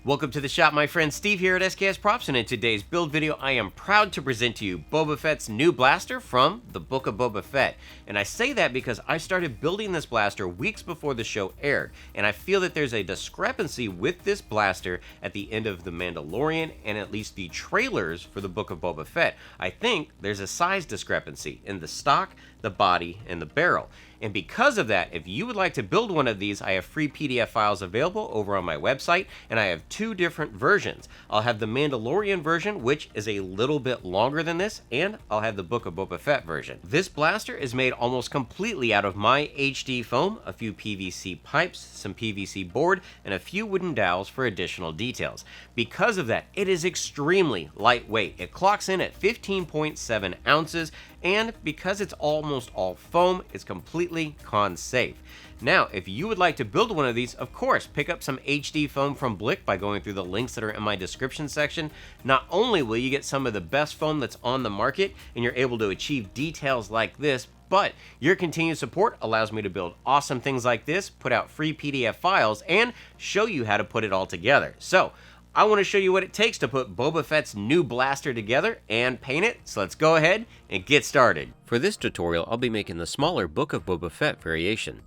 Welcome to the shop, my friend Steve here at SKS Props, and in today's build video I am proud to present to you Boba Fett's new blaster from the Book of Boba Fett. And I say that because I started building this blaster weeks before the show aired, and I feel that there's a discrepancy with this blaster at the end of The Mandalorian and at least the trailers for the Book of Boba Fett. I think there's a size discrepancy in the stock, the body, and the barrel. And because of that, if you would like to build one of these, I have free PDF files available over on my website, and I have two different versions. I'll have the Mandalorian version, which is a little bit longer than this, and I'll have the Book of Boba Fett version. This blaster is made almost completely out of my HD foam, a few PVC pipes, some PVC board, and a few wooden dowels for additional details. Because of that, it is extremely lightweight. It clocks in at 15.7 ounces, and because it's almost all foam, it's completely con-safe. Now, if you would like to build one of these, of course, pick up some HD foam from Blick by going through the links that are in my description section. Not only will you get some of the best foam that's on the market, and you're able to achieve details like this, but your continued support allows me to build awesome things like this, put out free PDF files, and show you how to put it all together. So, I want to show you what it takes to put Boba Fett's new blaster together and paint it, so let's go ahead and get started. For this tutorial, I'll be making the smaller Book of Boba Fett variation.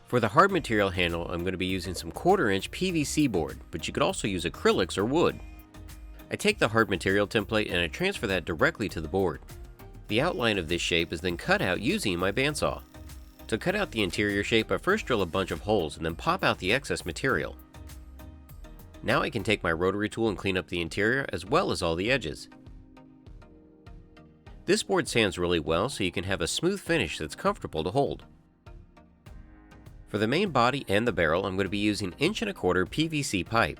For the hard material handle, I'm going to be using some 1/4-inch PVC board, but you could also use acrylics or wood. I take the hard material template and I transfer that directly to the board. The outline of this shape is then cut out using my bandsaw. To cut out the interior shape, I first drill a bunch of holes and then pop out the excess material. Now I can take my rotary tool and clean up the interior as well as all the edges. This board sands really well so you can have a smooth finish that's comfortable to hold. For the main body and the barrel, I'm going to be using 1.25" PVC pipe.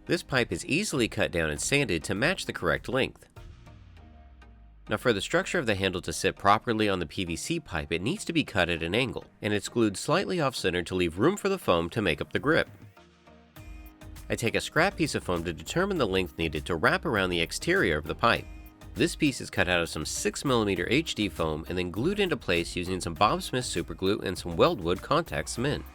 This pipe is easily cut down and sanded to match the correct length. Now for the structure of the handle to sit properly on the PVC pipe, it needs to be cut at an angle, and it's glued slightly off-center to leave room for the foam to make up the grip. I take a scrap piece of foam to determine the length needed to wrap around the exterior of the pipe. This piece is cut out of some 6mm HD foam and then glued into place using some Bob Smith superglue and some Weldwood contact cement.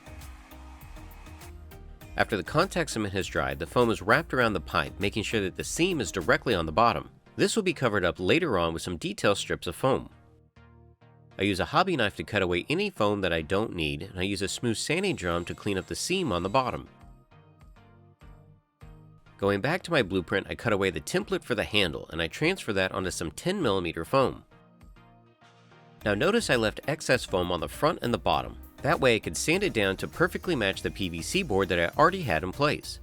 After the contact cement has dried, the foam is wrapped around the pipe, making sure that the seam is directly on the bottom. This will be covered up later on with some detail strips of foam. I use a hobby knife to cut away any foam that I don't need, and I use a smooth sanding drum to clean up the seam on the bottom. Going back to my blueprint, I cut away the template for the handle and I transfer that onto some 10mm foam. Now notice I left excess foam on the front and the bottom. That way I could sand it down to perfectly match the PVC board that I already had in place.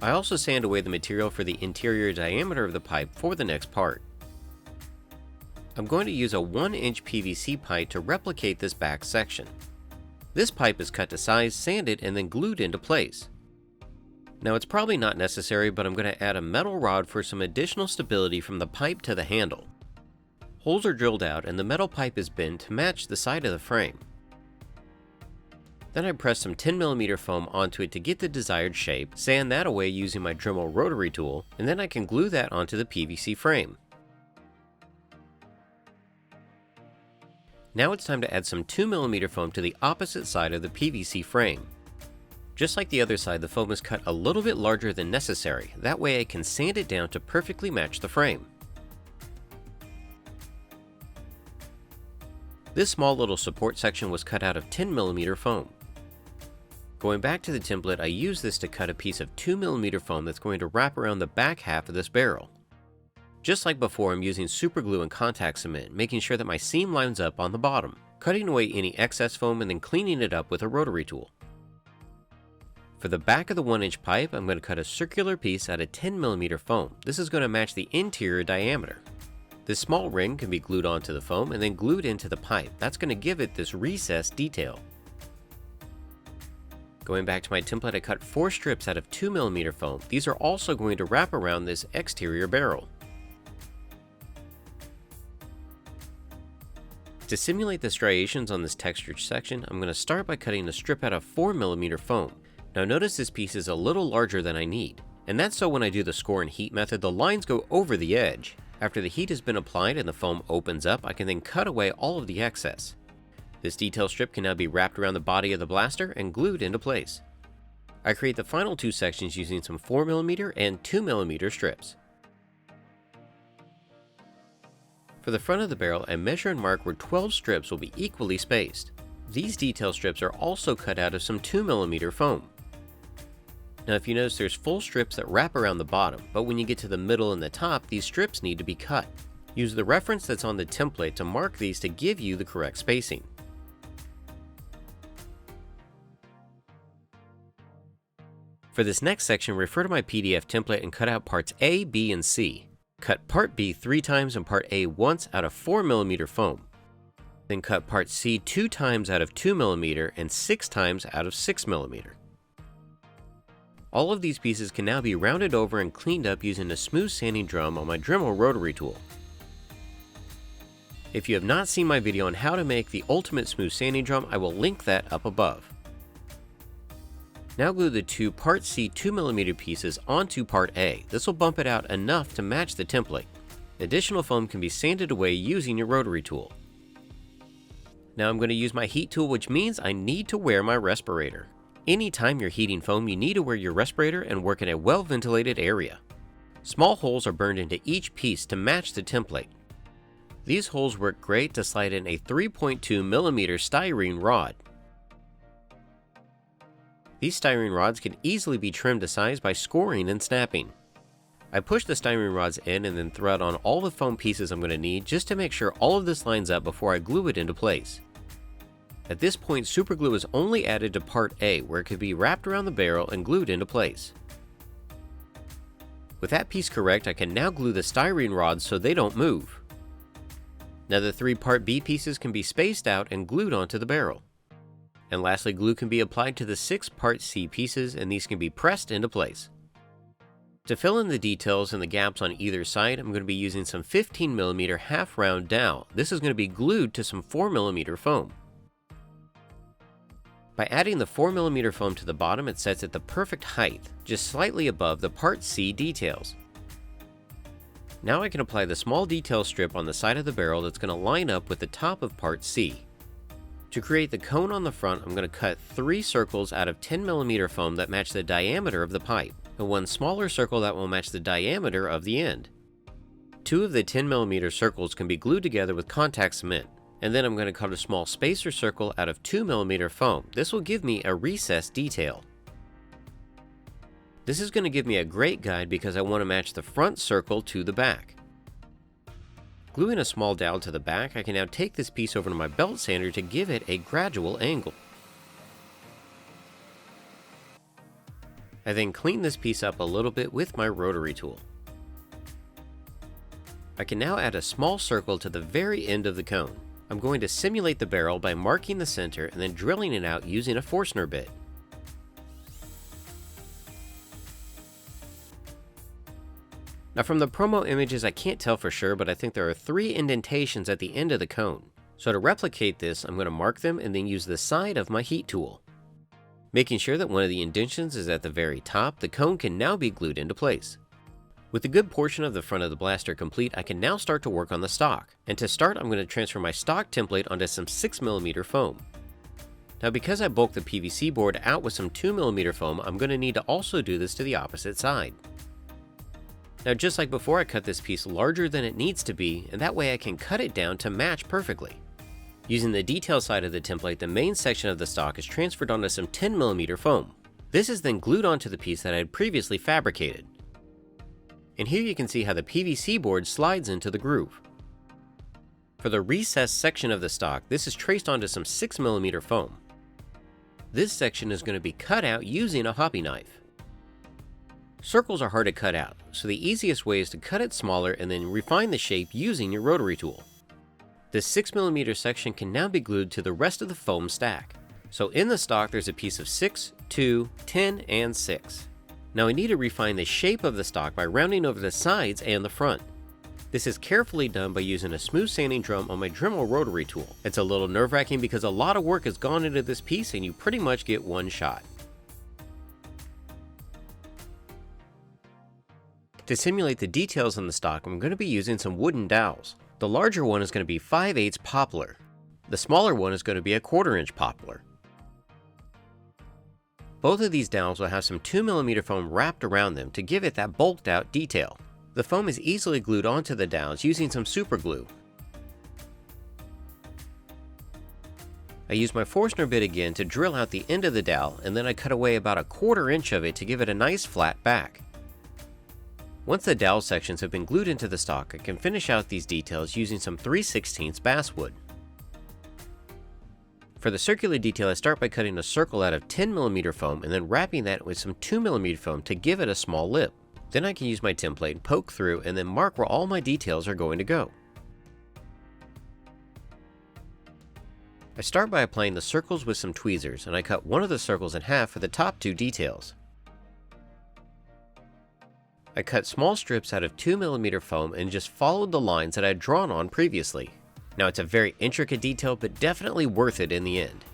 I also sand away the material for the interior diameter of the pipe for the next part. I'm going to use a 1-inch PVC pipe to replicate this back section. This pipe is cut to size, sanded, and then glued into place. Now it's probably not necessary, but I'm going to add a metal rod for some additional stability from the pipe to the handle. Holes are drilled out and the metal pipe is bent to match the side of the frame. Then I press some 10mm foam onto it to get the desired shape, sand that away using my Dremel rotary tool, and then I can glue that onto the PVC frame. Now it's time to add some 2mm foam to the opposite side of the PVC frame. Just like the other side, the foam is cut a little bit larger than necessary. That way I can sand it down to perfectly match the frame. This small little support section was cut out of 10mm foam. Going back to the template, I use this to cut a piece of 2mm foam that's going to wrap around the back half of this barrel. Just like before, I'm using superglue and contact cement, making sure that my seam lines up on the bottom, cutting away any excess foam and then cleaning it up with a rotary tool. For the back of the 1-inch pipe, I'm going to cut a circular piece out of 10mm foam. This is going to match the interior diameter. This small ring can be glued onto the foam and then glued into the pipe. That's going to give it this recessed detail. Going back to my template, I cut 4 strips out of 2mm foam. These are also going to wrap around this exterior barrel. To simulate the striations on this textured section, I'm going to start by cutting a strip out of 4mm foam. Now notice this piece is a little larger than I need, and that's so when I do the score and heat method, the lines go over the edge. After the heat has been applied and the foam opens up, I can then cut away all of the excess. This detail strip can now be wrapped around the body of the blaster and glued into place. I create the final two sections using some 4mm and 2mm strips. For the front of the barrel, I measure and mark where 12 strips will be equally spaced. These detail strips are also cut out of some 2mm foam. Now if you notice, there's full strips that wrap around the bottom, but when you get to the middle and the top, these strips need to be cut. Use the reference that's on the template to mark these to give you the correct spacing. For this next section, refer to my PDF template and cut out parts A, B, and C. Cut part B 3 times and part A once out of 4mm foam. Then cut part C 2 times out of 2mm and 6 times out of 6mm. All of these pieces can now be rounded over and cleaned up using a smooth sanding drum on my Dremel rotary tool. If you have not seen my video on how to make the ultimate smooth sanding drum, I will link that up above. Now glue the two part C 2mm pieces onto part A. This will bump it out enough to match the template. Additional foam can be sanded away using your rotary tool. Now I'm going to use my heat tool, which means I need to wear my respirator. Anytime you're heating foam, you need to wear your respirator and work in a well-ventilated area. Small holes are burned into each piece to match the template. These holes work great to slide in a 3.2mm styrene rod. These styrene rods can easily be trimmed to size by scoring and snapping. I push the styrene rods in and then thread on all the foam pieces I'm going to need just to make sure all of this lines up before I glue it into place. At this point, super glue is only added to part A, where it could be wrapped around the barrel and glued into place. With that piece correct, I can now glue the styrene rods so they don't move. Now the 3 part B pieces can be spaced out and glued onto the barrel. And lastly, glue can be applied to the 6 part C pieces, and these can be pressed into place. To fill in the details and the gaps on either side, I'm going to be using some 15mm half round dowel. This is going to be glued to some 4mm foam. By adding the 4mm foam to the bottom, it sets at the perfect height, just slightly above the part C details. Now I can apply the small detail strip on the side of the barrel that's going to line up with the top of part C. To create the cone on the front, I'm going to cut 3 circles out of 10mm foam that match the diameter of the pipe, and 1 smaller circle that will match the diameter of the end. 2 of the 10mm circles can be glued together with contact cement, and then I'm going to cut a small spacer circle out of 2mm foam. This will give me a recessed detail. This is going to give me a great guide because I want to match the front circle to the back. Gluing a small dowel to the back, I can now take this piece over to my belt sander to give it a gradual angle. I then clean this piece up a little bit with my rotary tool. I can now add a small circle to the very end of the cone. I'm going to simulate the barrel by marking the center and then drilling it out using a Forstner bit. Now from the promo images I can't tell for sure, but I think there are 3 indentations at the end of the cone. So to replicate this, I'm going to mark them and then use the side of my heat tool. Making sure that one of the indentions is at the very top, the cone can now be glued into place. With a good portion of the front of the blaster complete, I can now start to work on the stock. And to start, I'm going to transfer my stock template onto some 6mm foam. Now because I bulked the PVC board out with some 2mm foam, I'm going to need to also do this to the opposite side. Now just like before, I cut this piece larger than it needs to be, and that way I can cut it down to match perfectly. Using the detail side of the template, the main section of the stock is transferred onto some 10mm foam. This is then glued onto the piece that I had previously fabricated. And here you can see how the PVC board slides into the groove. For the recessed section of the stock, this is traced onto some 6mm foam. This section is going to be cut out using a hobby knife. Circles are hard to cut out, so the easiest way is to cut it smaller and then refine the shape using your rotary tool. This 6mm section can now be glued to the rest of the foam stack. So in the stock there's a piece of 6, 2, 10, and 6. Now I need to refine the shape of the stock by rounding over the sides and the front. This is carefully done by using a smooth sanding drum on my Dremel rotary tool. It's a little nerve-wracking because a lot of work has gone into this piece and you pretty much get one shot. To simulate the details on the stock, I'm going to be using some wooden dowels. The larger one is going to be 5/8 poplar. The smaller one is going to be a 1/4 inch poplar. Both of these dowels will have some 2mm foam wrapped around them to give it that bulked out detail. The foam is easily glued onto the dowels using some super glue. I use my Forstner bit again to drill out the end of the dowel, and then I cut away about 1/4 inch of it to give it a nice flat back. Once the dowel sections have been glued into the stock, I can finish out these details using some 3/16 basswood. For the circular detail, I start by cutting a circle out of 10mm foam and then wrapping that with some 2mm foam to give it a small lip. Then I can use my template, poke through, and then mark where all my details are going to go. I start by applying the circles with some tweezers, and I cut one of the circles in half for the top 2 details. I cut small strips out of 2mm foam and just followed the lines that I had drawn on previously. Now it's a very intricate detail, but definitely worth it in the end.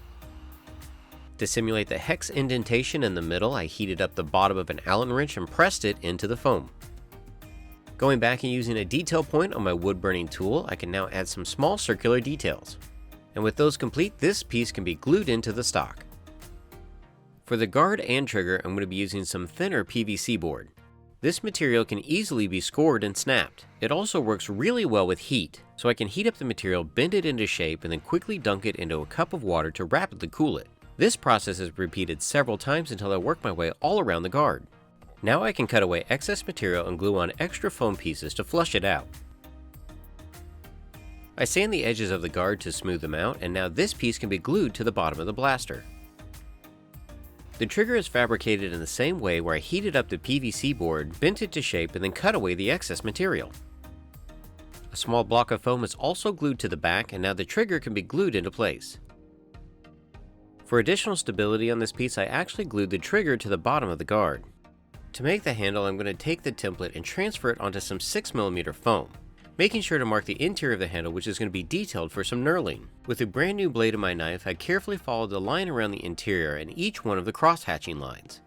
To simulate the hex indentation in the middle, I heated up the bottom of an Allen wrench and pressed it into the foam. Going back and using a detail point on my wood burning tool, I can now add some small circular details. And with those complete, this piece can be glued into the stock. For the guard and trigger, I'm going to be using some thinner PVC board. This material can easily be scored and snapped. It also works really well with heat, so I can heat up the material, bend it into shape, and then quickly dunk it into a cup of water to rapidly cool it. This process is repeated several times until I work my way all around the guard. Now I can cut away excess material and glue on extra foam pieces to flush it out. I sand the edges of the guard to smooth them out, and now this piece can be glued to the bottom of the blaster. The trigger is fabricated in the same way, where I heated up the PVC board, bent it to shape, and then cut away the excess material. A small block of foam is also glued to the back, and now the trigger can be glued into place. For additional stability on this piece, I actually glued the trigger to the bottom of the guard. To make the handle, I'm going to take the template and transfer it onto some 6mm foam, making sure to mark the interior of the handle, which is going to be detailed for some knurling. With a brand new blade of my knife, I carefully followed the line around the interior and each one of the cross-hatching lines.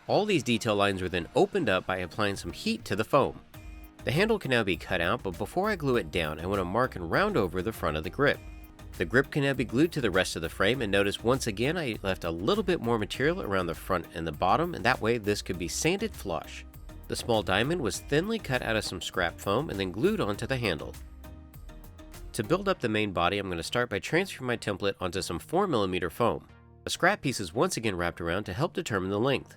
All these detail lines were then opened up by applying some heat to the foam. The handle can now be cut out, but before I glue it down, I want to mark and round over the front of the grip. The grip can now be glued to the rest of the frame, and notice once again I left a little bit more material around the front and the bottom, and that way this could be sanded flush. The small diamond was thinly cut out of some scrap foam and then glued onto the handle. To build up the main body, I'm going to start by transferring my template onto some 4mm foam. A scrap piece is once again wrapped around to help determine the length.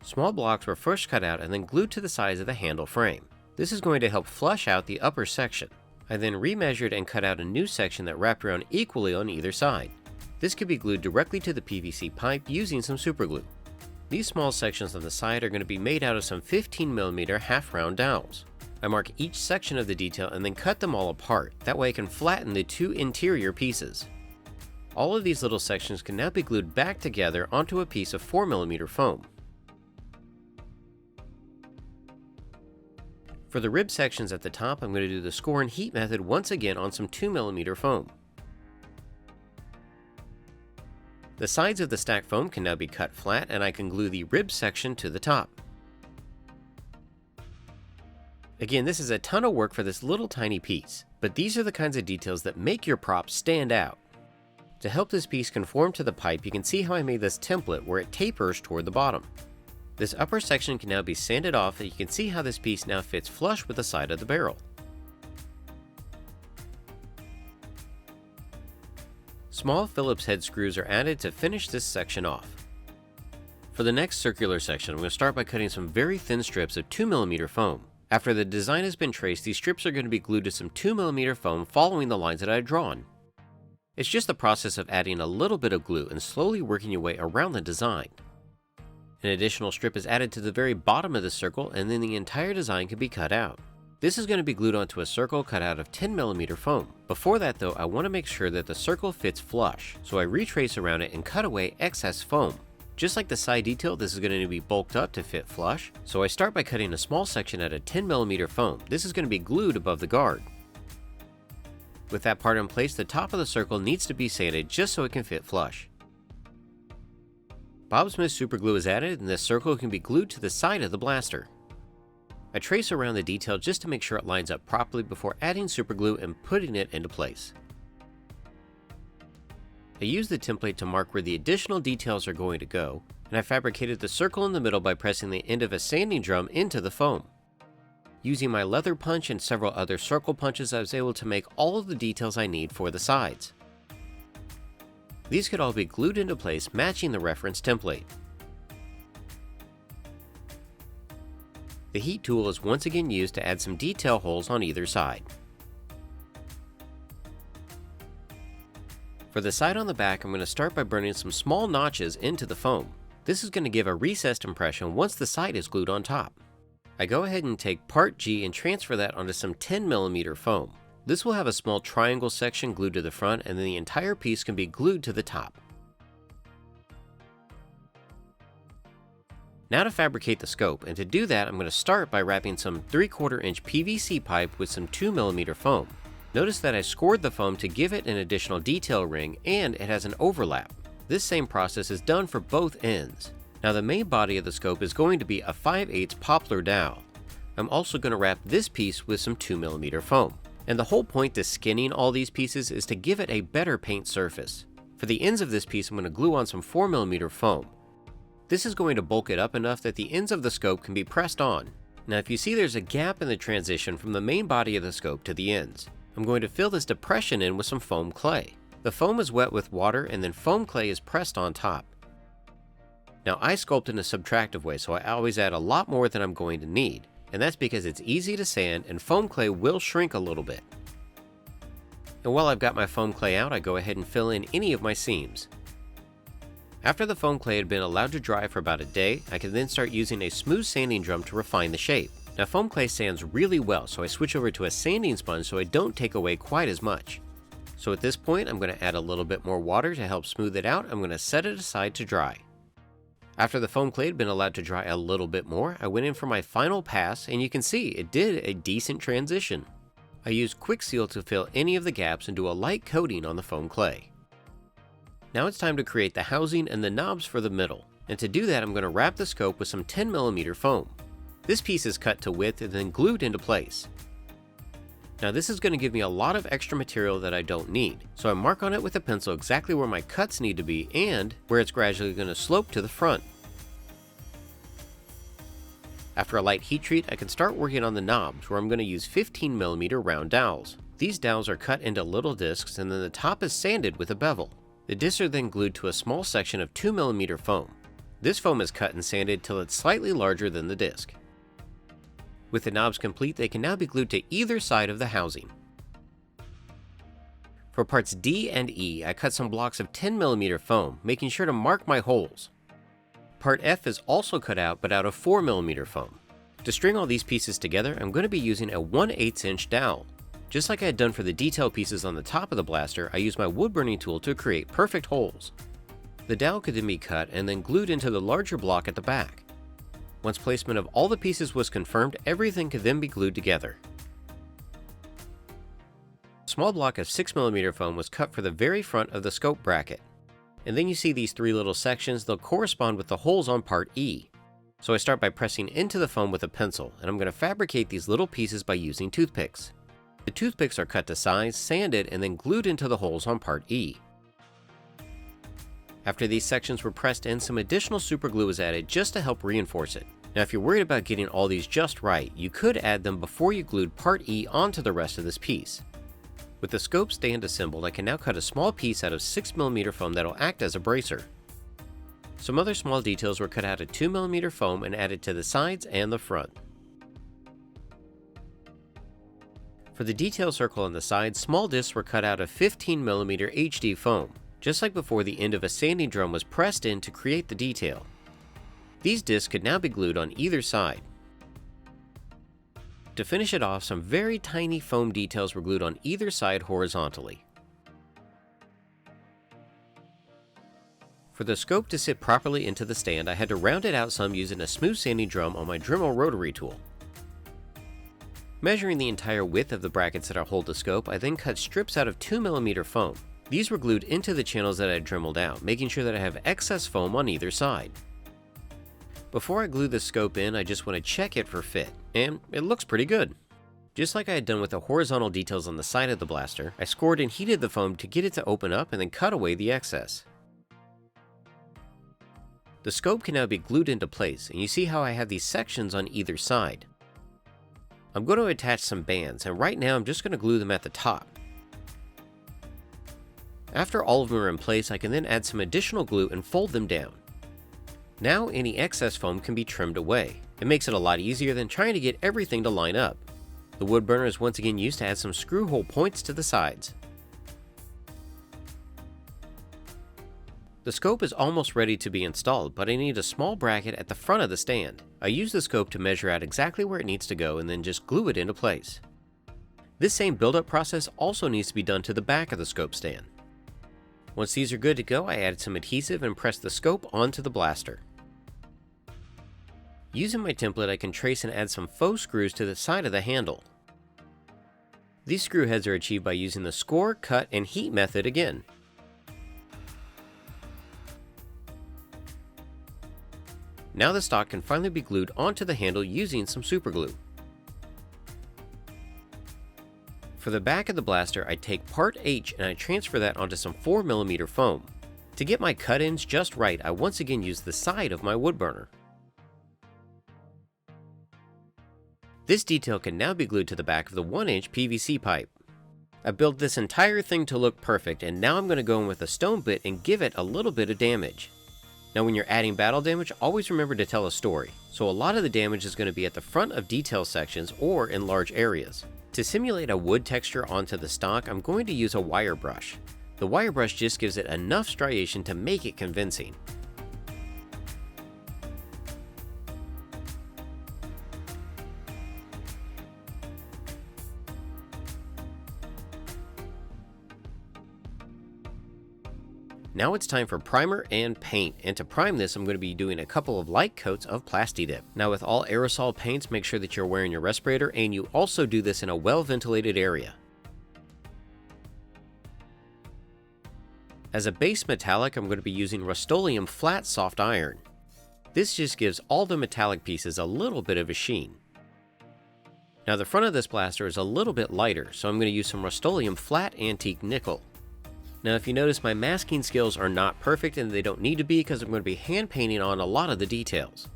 Small blocks were first cut out and then glued to the sides of the handle frame. This is going to help flush out the upper section. I then remeasured and cut out a new section that wrapped around equally on either side. This could be glued directly to the PVC pipe using some superglue. These small sections on the side are going to be made out of some 15mm half-round dowels. I mark each section of the detail and then cut them all apart. That way I can flatten the 2 interior pieces. All of these little sections can now be glued back together onto a piece of 4mm foam. For the rib sections at the top, I'm going to do the score and heat method once again on some 2mm foam. The sides of the stacked foam can now be cut flat, and I can glue the rib section to the top. Again, this is a ton of work for this little tiny piece, but these are the kinds of details that make your prop stand out. To help this piece conform to the pipe, you can see how I made this template where it tapers toward the bottom. This upper section can now be sanded off, and you can see how this piece now fits flush with the side of the barrel. Small Phillips head screws are added to finish this section off. For the next circular section, I'm going to start by cutting some very thin strips of 2mm foam. After the design has been traced, these strips are going to be glued to some 2mm foam following the lines that I had drawn. It's just the process of adding a little bit of glue and slowly working your way around the design. An additional strip is added to the very bottom of the circle, and then the entire design can be cut out. This is going to be glued onto a circle cut out of 10mm foam. Before that though, I want to make sure that the circle fits flush, so I retrace around it and cut away excess foam. Just like the side detail, this is going to be bulked up to fit flush, so I start by cutting a small section out of 10mm foam. This is going to be glued above the guard. With that part in place, the top of the circle needs to be sanded just so it can fit flush. Bob Smith superglue is added, and this circle can be glued to the side of the blaster. I trace around the detail just to make sure it lines up properly before adding superglue and putting it into place. I used the template to mark where the additional details are going to go, and I fabricated the circle in the middle by pressing the end of a sanding drum into the foam. Using my leather punch and several other circle punches, I was able to make all of the details I need for the sides. These could all be glued into place, matching the reference template. The heat tool is once again used to add some detail holes on either side. For the side on the back, I'm going to start by burning some small notches into the foam. This is going to give a recessed impression once the side is glued on top. I go ahead and take part G and transfer that onto some 10mm foam. This will have a small triangle section glued to the front, and then the entire piece can be glued to the top. Now to fabricate the scope, and to do that I'm going to start by wrapping some 3/4 inch PVC pipe with some 2mm foam. Notice that I scored the foam to give it an additional detail ring, and it has an overlap. This same process is done for both ends. Now the main body of the scope is going to be a 5/8 poplar dowel. I'm also going to wrap this piece with some 2mm foam. And the whole point to skinning all these pieces is to give it a better paint surface. For the ends of this piece, I'm going to glue on some 4mm foam. This is going to bulk it up enough that the ends of the scope can be pressed on. Now if you see, there's a gap in the transition from the main body of the scope to the ends. I'm going to fill this depression in with some foam clay. The foam is wet with water, and then foam clay is pressed on top. Now I sculpt in a subtractive way, so I always add a lot more than I'm going to need. And that's because it's easy to sand and foam clay will shrink a little bit. And while I've got my foam clay out, I go ahead and fill in any of my seams. After the foam clay had been allowed to dry for about a day, I can then start using a smooth sanding drum to refine the shape. Now foam clay sands really well, so I switch over to a sanding sponge so I don't take away quite as much. So at this point, I'm going to add a little bit more water to help smooth it out. I'm going to set it aside to dry. After the foam clay had been allowed to dry a little bit more, I went in for my final pass, and you can see it did a decent transition. I used Quick Seal to fill any of the gaps and do a light coating on the foam clay. Now it's time to create the housing and the knobs for the middle, and to do that I'm going to wrap the scope with some 10mm foam. This piece is cut to width and then glued into place. Now this is going to give me a lot of extra material that I don't need, so I mark on it with a pencil exactly where my cuts need to be and where it's gradually going to slope to the front. After a light heat treat, I can start working on the knobs, where I'm going to use 15mm round dowels. These dowels are cut into little discs, and then the top is sanded with a bevel. The discs are then glued to a small section of 2mm foam. This foam is cut and sanded till it's slightly larger than the disc. With the knobs complete, they can now be glued to either side of the housing. For parts D and E, I cut some blocks of 10mm foam, making sure to mark my holes. Part F is also cut out, but out of 4mm foam. To string all these pieces together, I'm going to be using a 1/8 inch dowel. Just like I had done for the detail pieces on the top of the blaster, I used my wood burning tool to create perfect holes. The dowel could then be cut and then glued into the larger block at the back. Once placement of all the pieces was confirmed, everything could then be glued together. A small block of 6mm foam was cut for the very front of the scope bracket. And then you see these three little sections, they'll correspond with the holes on part E. So I start by pressing into the foam with a pencil, and I'm going to fabricate these little pieces by using toothpicks. The toothpicks are cut to size, sanded, and then glued into the holes on part E. After these sections were pressed in, some additional super glue was added just to help reinforce it. Now if you're worried about getting all these just right, you could add them before you glued part E onto the rest of this piece. With the scope stand assembled, I can now cut a small piece out of 6mm foam that will act as a bracer. Some other small details were cut out of 2mm foam and added to the sides and the front. For the detail circle on the sides, small discs were cut out of 15mm HD foam, just like before. The end of a sanding drum was pressed in to create the detail. These discs could now be glued on either side. To finish it off, some very tiny foam details were glued on either side horizontally. For the scope to sit properly into the stand, I had to round it out some using a smooth sanding drum on my Dremel rotary tool. Measuring the entire width of the brackets that hold the scope, I then cut strips out of 2mm foam. These were glued into the channels that I had dremeled out, making sure that I have excess foam on either side. Before I glue the scope in, I just want to check it for fit, and it looks pretty good. Just like I had done with the horizontal details on the side of the blaster, I scored and heated the foam to get it to open up and then cut away the excess. The scope can now be glued into place, and you see how I have these sections on either side. I'm going to attach some bands, and right now I'm just going to glue them at the top. After all of them are in place, I can then add some additional glue and fold them down. Now any excess foam can be trimmed away. It makes it a lot easier than trying to get everything to line up. The wood burner is once again used to add some screw hole points to the sides. The scope is almost ready to be installed, but I need a small bracket at the front of the stand. I use the scope to measure out exactly where it needs to go and then just glue it into place. This same build-up process also needs to be done to the back of the scope stand. Once these are good to go, I added some adhesive and pressed the scope onto the blaster. Using my template, I can trace and add some faux screws to the side of the handle. These screw heads are achieved by using the score, cut, and heat method again. Now the stock can finally be glued onto the handle using some super glue. For the back of the blaster, I take part H and I transfer that onto some 4mm foam. To get my cut ends just right, I once again use the side of my wood burner. This detail can now be glued to the back of the 1-inch PVC pipe. I built this entire thing to look perfect, and now I'm going to go in with a stone bit and give it a little bit of damage. Now when you're adding battle damage, always remember to tell a story, so a lot of the damage is going to be at the front of detail sections or in large areas. To simulate a wood texture onto the stock, I'm going to use a wire brush. The wire brush just gives it enough striation to make it convincing. Now it's time for primer and paint, and to prime this I'm going to be doing a couple of light coats of Plasti Dip. Now with all aerosol paints, make sure that you're wearing your respirator and you also do this in a well-ventilated area. As a base metallic, I'm going to be using Rust-Oleum Flat Soft Iron. This just gives all the metallic pieces a little bit of a sheen. Now the front of this blaster is a little bit lighter, so I'm going to use some Rust-Oleum Flat Antique Nickel. Now if you notice, my masking skills are not perfect and they don't need to be because I'm going to be hand painting on a lot of the details.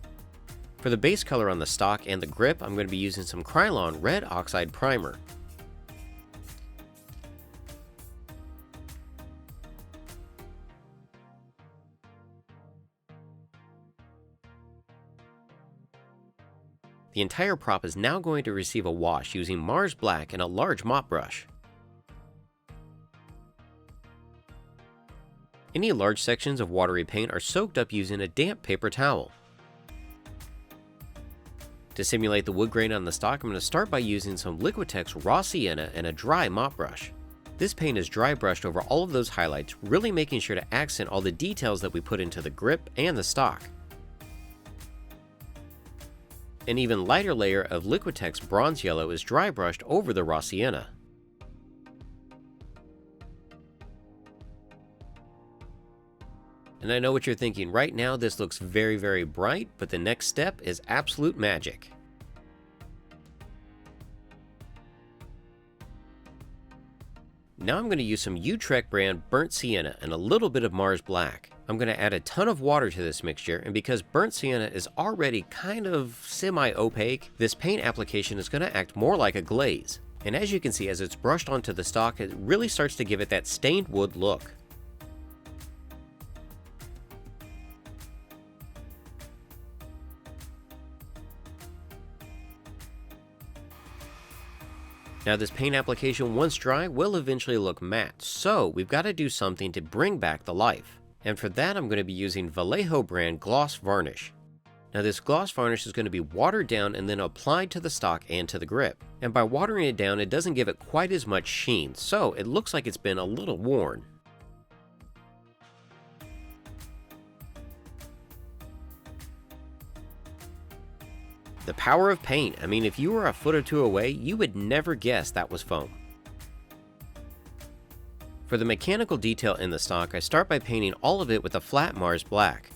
For the base color on the stock and the grip, I'm going to be using some Krylon Red Oxide Primer. The entire prop is now going to receive a wash using Mars Black and a large mop brush. Any large sections of watery paint are soaked up using a damp paper towel. To simulate the wood grain on the stock, I'm going to start by using some Liquitex Raw Sienna and a dry mop brush. This paint is dry brushed over all of those highlights, really making sure to accent all the details that we put into the grip and the stock. An even lighter layer of Liquitex Bronze Yellow is dry brushed over the Raw Sienna. And I know what you're thinking, right now this looks very bright, but the next step is absolute magic. Now I'm going to use some Utrecht brand Burnt Sienna and a little bit of Mars Black. I'm going to add a ton of water to this mixture, and because Burnt Sienna is already kind of semi-opaque, this paint application is going to act more like a glaze. And as you can see, as it's brushed onto the stock, it really starts to give it that stained wood look. Now this paint application, once dry, will eventually look matte, so we've got to do something to bring back the life. And for that I'm going to be using Vallejo brand Gloss Varnish. Now this gloss varnish is going to be watered down and then applied to the stock and to the grip. And by watering it down, it doesn't give it quite as much sheen, so it looks like it's been a little worn. The power of paint. I mean, if you were a foot or two away, you would never guess that was foam. For the mechanical detail in the stock, I start by painting all of it with a flat Mars Black.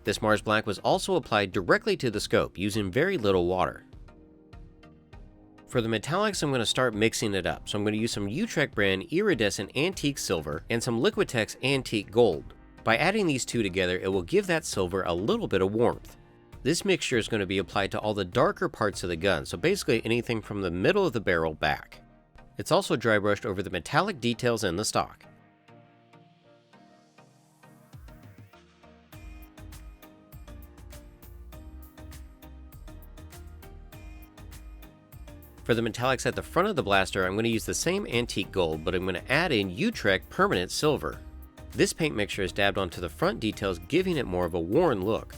This Mars Black was also applied directly to the scope using very little water. For the metallics, I'm going to start mixing it up. So I'm going to use some Utrecht brand iridescent antique silver and some Liquitex antique gold. By adding these two together, it will give that silver a little bit of warmth. This mixture is going to be applied to all the darker parts of the gun, so basically anything from the middle of the barrel back. It's also dry brushed over the metallic details in the stock. For the metallics at the front of the blaster, I'm going to use the same antique gold, but I'm going to add in Utrecht permanent silver. This paint mixture is dabbed onto the front details, giving it more of a worn look.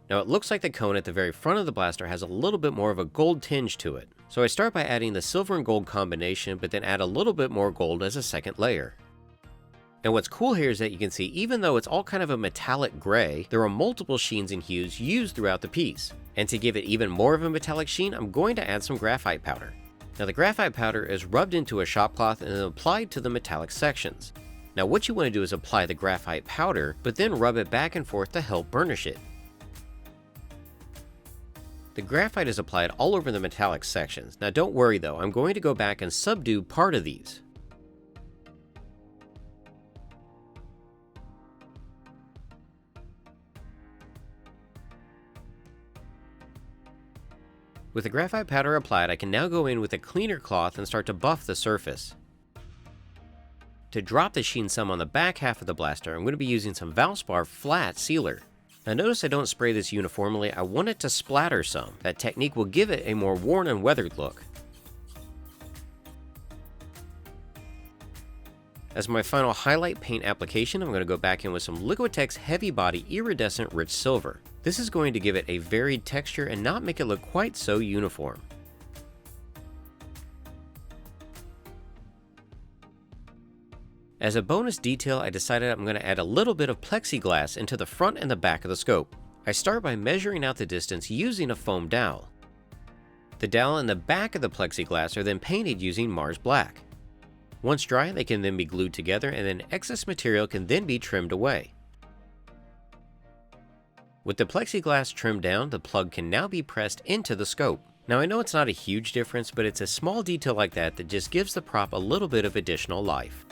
Now it looks like the cone at the very front of the blaster has a little bit more of a gold tinge to it. So I start by adding the silver and gold combination, but then add a little bit more gold as a second layer. And what's cool here is that you can see even though it's all kind of a metallic gray, there are multiple sheens and hues used throughout the piece. And to give it even more of a metallic sheen, I'm going to add some graphite powder. Now the graphite powder is rubbed into a shop cloth and then applied to the metallic sections. Now what you want to do is apply the graphite powder, but then rub it back and forth to help burnish it. The graphite is applied all over the metallic sections. Now don't worry though, I'm going to go back and subdue part of these. With the graphite powder applied, I can now go in with a cleaner cloth and start to buff the surface. To drop the sheen some on the back half of the blaster, I'm going to be using some Valspar flat sealer. Now notice I don't spray this uniformly, I want it to splatter some. That technique will give it a more worn and weathered look. As my final highlight paint application, I'm going to go back in with some Liquitex Heavy Body Iridescent Rich Silver. This is going to give it a varied texture and not make it look quite so uniform. As a bonus detail, I decided I'm going to add a little bit of plexiglass into the front and the back of the scope. I start by measuring out the distance using a foam dowel. The dowel and the back of the plexiglass are then painted using Mars Black. Once dry, they can then be glued together and then excess material can then be trimmed away. With the plexiglass trimmed down, the plug can now be pressed into the scope. Now I know it's not a huge difference, but it's a small detail like that that just gives the prop a little bit of additional life.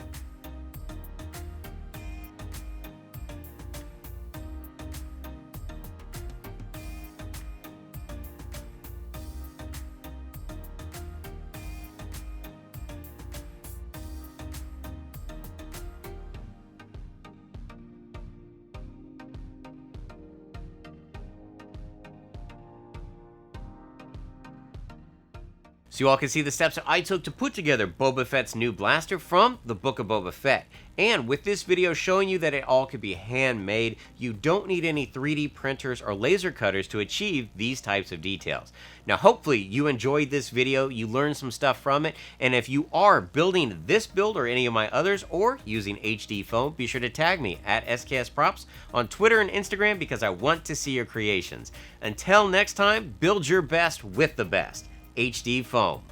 So you all can see the steps that I took to put together Boba Fett's new blaster from the Book of Boba Fett. And with this video showing you that it all could be handmade, you don't need any 3D printers or laser cutters to achieve these types of details. Now hopefully you enjoyed this video, you learned some stuff from it, and if you are building this build or any of my others or using HD foam, be sure to tag me at SKS Props on Twitter and Instagram because I want to see your creations. Until next time, build your best with the best. HD foam.